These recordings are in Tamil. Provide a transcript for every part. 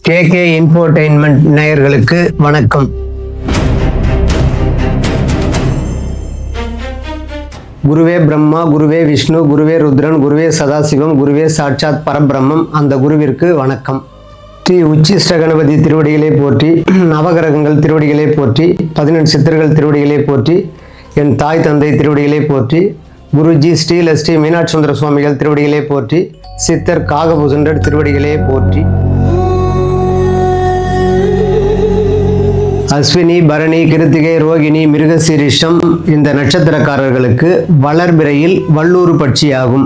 கேகே இன்ஃபோடெயின்மெண்ட் நேயர்களுக்கு வணக்கம். குருவே பிரம்மா, குருவே விஷ்ணு, குருவே ருத்ரன், குருவே சதாசிவம், குருவே சாட்சாத் பரபிரம்மம், அந்த குருவிற்கு வணக்கம். ஸ்ரீ உச்சிஷ்ட கணபதி திருவடிகளை போற்றி, நவகிரகங்கள் திருவடிகளை போற்றி, 18 சித்தர்கள் திருவடிகளை போற்றி, என் தாய் தந்தை திருவடிகளை போற்றி, குருஜி ஸ்ரீ மீனாட்சி சுந்தர சுவாமிகள் திருவடிகளை போற்றி, சித்தர் காகபூசண்டர் திருவடிகளே போற்றி. அஸ்வினி, பரணி, கிருத்திகை, ரோகிணி, மிருகசீரிஷம் இந்த நட்சத்திரக்காரர்களுக்கு வளர்பிறையில் வல்லூறு பட்சியாகும்.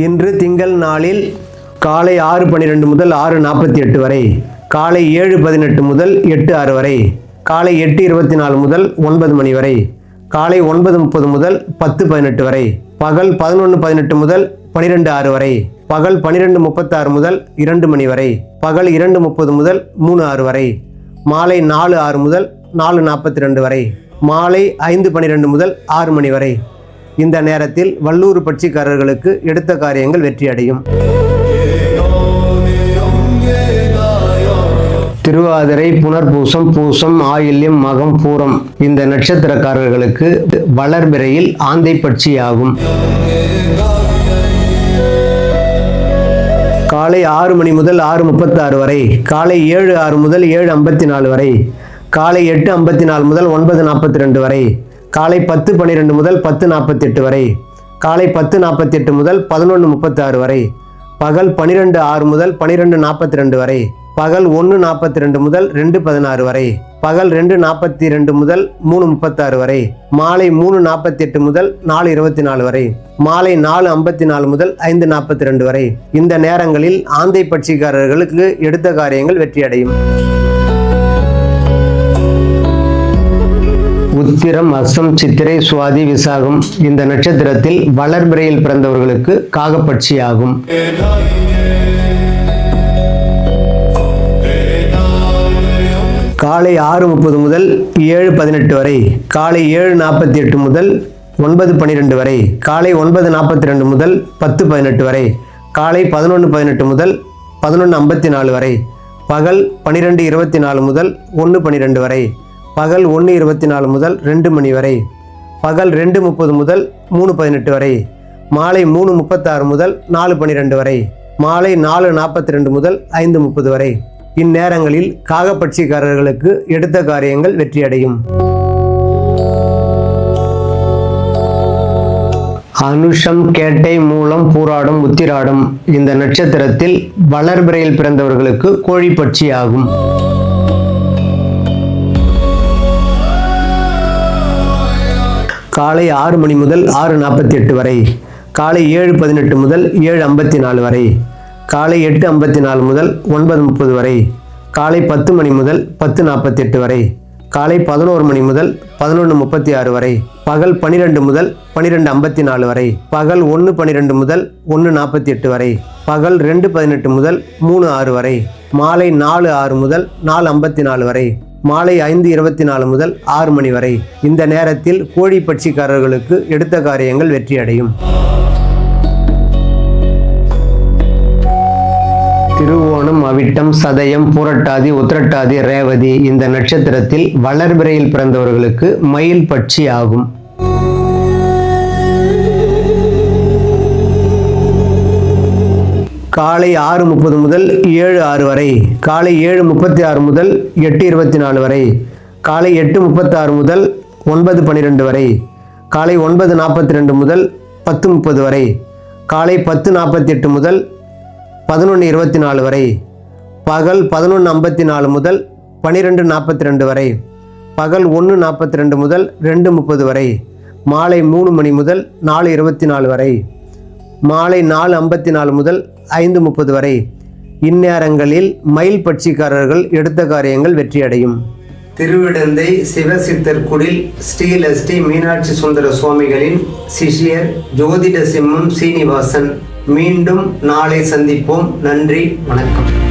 இன்று திங்கள் நாளில் காலை 6:12 முதல் 6:48 வரை, காலை 7:18 முதல் 8:06 வரை, காலை 8:24 முதல் 9 மணி வரை, காலை 9:30 முதல் 10:18 வரை, பகல் 11:18 முதல் 12:06 வரை, பகல் 12:36 முதல் 2 மணி வரை, பகல் 2:30 முதல் 3:06 வரை, மாலை 4:06 முதல் 4:42 வரை, மாலை 5:12 முதல் 6 மணி வரை. இந்த நேரத்தில் வல்லூறு பட்சிக்காரர்களுக்கு எடுத்த காரியங்கள் வெற்றியடையும். திருவாதிரை, புனர்பூசம், பூசம், ஆயில்யம், மகம், பூரம் இந்த நட்சத்திரக்காரர்களுக்கு வளர்பிறையில் ஆந்தை பட்சியாகும். காலை 6 மணி முதல் 6:36 வரை, காலை 7:06 முதல் 7:54 வரை, காலை 8:54 முதல் 9:42 வரை, காலை 10:12 முதல் 10:48 வரை, காலை 10:48 முதல் 11:36 வரை, பகல் 12:06 முதல் 12:42 வரை, பகல் 1:42 முதல் 2:16 வரை, பகல் 2:42 முதல் 3:36 வரை, மாலை 3:48 முதல் 4:24 வரை, மாலை 4:54 முதல் 5:42 வரை. இந்த நேரங்களில் ஆந்தை பட்சிக்காரர்களுக்கு எடுத்த காரியங்கள் வெற்றியடையும். உத்திரம், அஸ்தம், சித்திரை, சுவாதி, விசாகம் இந்த நட்சத்திரத்தில் வளர்பிறையில் பிறந்தவர்களுக்கு காகப்பட்சி ஆகும். காலை 6:30 முதல் 7:18 வரை, காலை 7:48 முதல் 9:12 வரை, காலை 9:42 முதல் 10:18 வரை, காலை 11:18 முதல் 11:54 வரை, பகல் 12:24 முதல் 1:12 வரை, பகல் 1:24 முதல் 2 மணி வரை, பகல் 2:30 முதல் 3:18 வரை, மாலை 3:36 முதல் 4:12 வரை, மாலை 4:42 முதல் 5:30 வரை. இந்நேரங்களில் காகப்பட்சிக்காரர்களுக்கு எடுத்த காரியங்கள் வெற்றியடையும். அனுஷம், கேட்டை, மூலம், பூராடம், உத்திராடம் இந்த நட்சத்திரத்தில் வளர்பிறையில் பிறந்தவர்களுக்கு கோழிப்பட்சி ஆகும். காலை 6 மணி முதல் 6:48 வரை, காலை 7:18 முதல் 7:54 வரை, காலை 8:54 முதல் 9:30 வரை, காலை 10 மணி முதல் 10:48 வரை, காலை 11 மணி முதல் 11:36 வரை, பகல் 12 முதல் 12:54 வரை, பகல் 1:12 முதல் 1:48 வரை, பகல் 2:18 முதல் 3:06 வரை, மாலை 4:06 முதல் 4:54 வரை, மாலை 5:24 முதல் 6 மணி வரை. இந்த நேரத்தில் கோழி பட்சிக்காரர்களுக்கு எடுத்த காரியங்கள் வெற்றியடையும். திருவோணம், அவிட்டம், சதயம், பூரட்டாதி, உத்திரட்டாதி, ரேவதி இந்த நட்சத்திரத்தில் வளர்பிறையில் பிறந்தவர்களுக்கு மயில் பட்சி ஆகும். காலை 6:30 முதல் 7:06 வரை, காலை 7:36 முதல் 8:24 வரை, காலை 8:36 முதல் 9:12 வரை, காலை 9:42 முதல் 10:30 வரை, காலை 10:48 முதல் 11:24 வரை, பகல் 11:54 முதல் 12:42 வரை, பகல் 1:42 முதல் 2:30 வரை, மாலை 3 மணி முதல் 4:24 வரை, மாலை 4:54 முதல் 5:30 வரை. இந்நேரங்களில் மயில் பட்சிக்காரர்கள் எடுத்த காரியங்கள் வெற்றியடையும். திருவிடந்தை சிவசித்தர் குடில் ஸ்ரீ மீனாட்சி சுந்தர சுவாமிகளின் சிஷ்யர் ஜோதிட சிம்மம் சீனிவாசன். மீண்டும் நாளை சந்திப்போம். நன்றி, வணக்கம்.